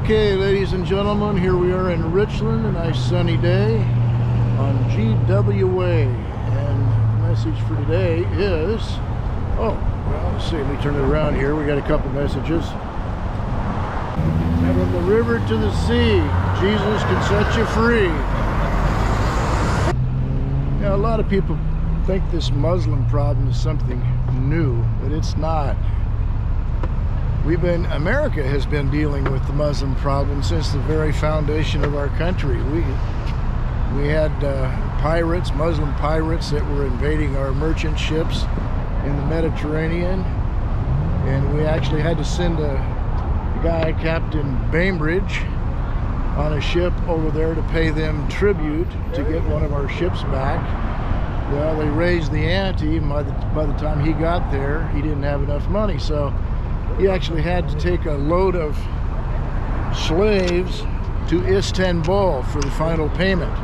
Okay, ladies and gentlemen, here we are in Richland, a nice sunny day on GWA, and the message for today is, let's see, let me turn it around here. We got a couple messages. From the river to the sea, Jesus can set you free. Now, a lot of people think this Muslim problem is something new, but it's not. America has been dealing with the Muslim problem since the very foundation of our country. We had pirates, Muslim pirates, that were invading our merchant ships in the Mediterranean, and we actually had to send a guy, Captain Bainbridge, on a ship over there to pay them tribute to get one of our ships back. Well, they raised the ante, and by the time he got there, he didn't have enough money, so he actually had to take a load of slaves to Istanbul for the final payment.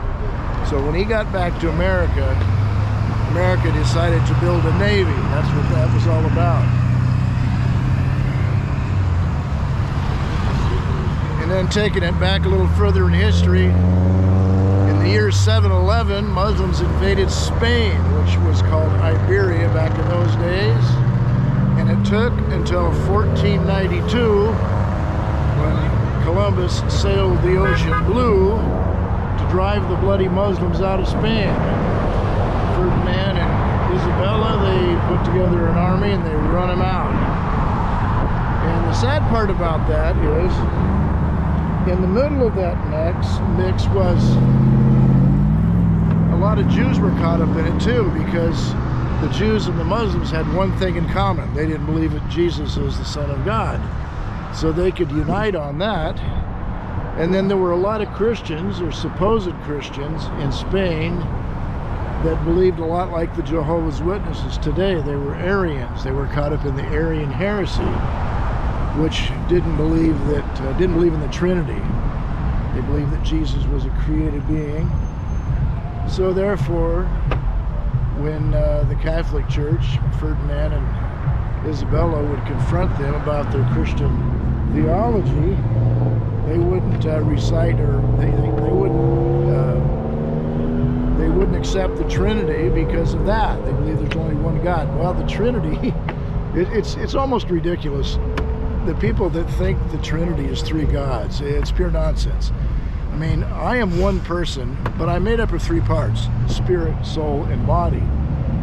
So when he got back to America, America decided to build a navy. That's what that was all about. And then taking it back a little further in history, in the year 711, Muslims invaded Spain, which was called Iberia back in those days. And it took until 1492, when Columbus sailed the ocean blue, to drive the bloody Muslims out of Spain. Ferdinand and Isabella, they put together an army and they run them out. And the sad part about that is, in the middle of that mix was a lot of Jews were caught up in it too, because the Jews and the Muslims had one thing in common. They didn't believe that Jesus is the Son of God. So they could unite on that. And then there were a lot of Christians, or supposed Christians, in Spain that believed a lot like the Jehovah's Witnesses today. They were Arians. They were caught up in the Arian heresy, which didn't believe in the Trinity. They believed that Jesus was a created being. So therefore, when the Catholic Church, Ferdinand and Isabella, would confront them about their Christian theology, they wouldn't recite, or they wouldn't accept the Trinity because of that. They believe there's only one God. Well, the Trinity, it's almost ridiculous. The people that think the Trinity is three gods, it's pure nonsense. I mean, I am one person, but I'm made up of three parts: spirit, soul, and body.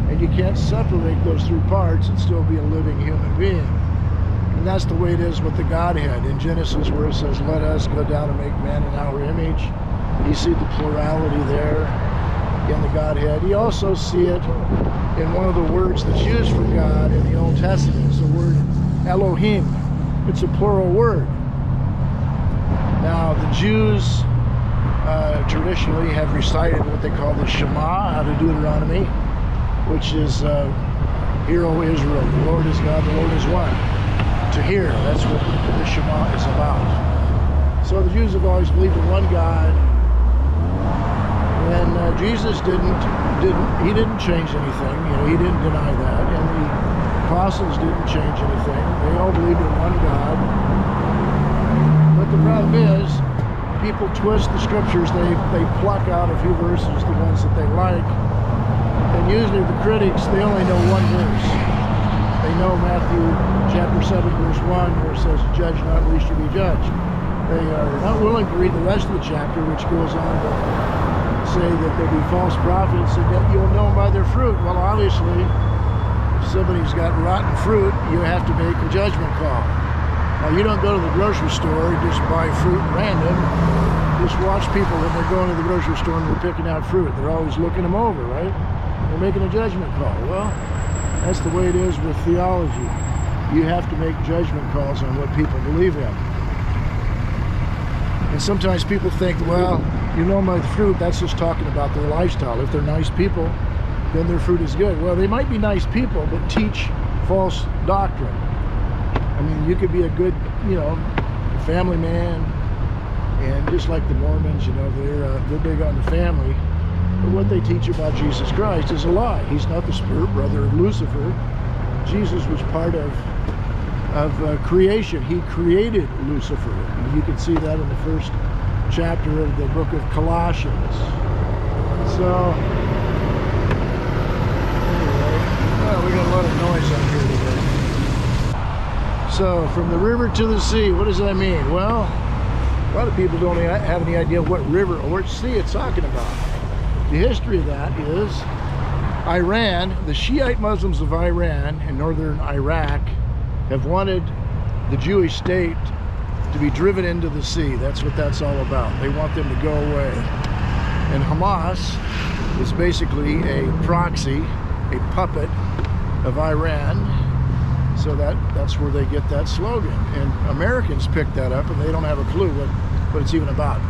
And you can't separate those three parts and still be a living human being. And that's the way it is with the Godhead. In Genesis, where it says, "Let us go down and make man in our image," you see the plurality there in the Godhead. You also see it in one of the words that's used for God in the Old Testament. It's the word Elohim. It's a plural word. Now, the Jews traditionally have recited what they call the Shema out of Deuteronomy, which is, "Hear, O Israel, the Lord is God, the Lord is one." To hear, that's what the Shema is about. So the Jews have always believed in one God, and Jesus didn't change anything. You know, he didn't deny that, and the apostles didn't change anything. They all believed in one God. But the problem is, people twist the scriptures. They pluck out a few verses, the ones that they like, and usually the critics, they only know one verse. They know Matthew chapter 7 verse 1, where it says, "Judge not, lest you be judged." They are not willing to read the rest of the chapter, which goes on to say that there'll be false prophets and that you'll know by their fruit. Well, obviously, if somebody's got rotten fruit, you have to make a judgment call. Now, you don't go to the grocery store and just buy fruit random. Just watch people when they're going to the grocery store and they're picking out fruit. They're always looking them over, right? They're making a judgment call. Well, that's the way it is with theology. You have to make judgment calls on what people believe in. And sometimes people think, well, you know by the fruit, that's just talking about their lifestyle. If they're nice people, then their fruit is good. Well, they might be nice people, but teach false doctrine. I mean, you could be a good, family man, and just like the Mormons, they're big on the family. But what they teach about Jesus Christ is a lie. He's not the spirit brother of Lucifer. Jesus was part of creation. He created Lucifer. And you can see that in the first chapter of the book of Colossians. So, anyway, well, we got a lot of noise out here today. So, from the river to the sea, what does that mean? Well, a lot of people don't have any idea what river or what sea it's talking about. The history of that is Iran, the Shiite Muslims of Iran in northern Iraq have wanted the Jewish state to be driven into the sea. That's what that's all about. They want them to go away. And Hamas is basically a proxy, a puppet of Iran. So that's where they get that slogan. And Americans pick that up and they don't have a clue what it's even about.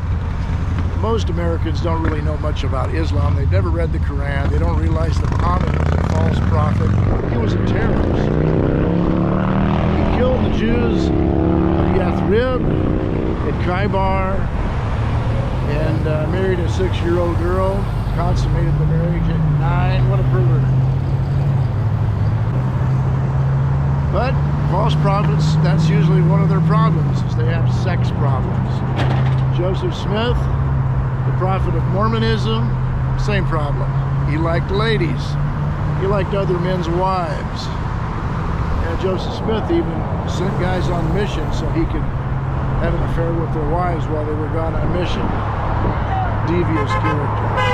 Most Americans don't really know much about Islam. They've never read the Quran. They don't realize that Muhammad was a false prophet. He was a terrorist. He killed the Jews of Yathrib at Khaybar and married a 6-year-old girl, consummated the marriage at 9. What a pervert. But false prophets, that's usually one of their problems, is they have sex problems. Joseph Smith, the prophet of Mormonism, same problem. He liked ladies. He liked other men's wives. And Joseph Smith even sent guys on mission so he could have an affair with their wives while they were gone on mission. Devious character.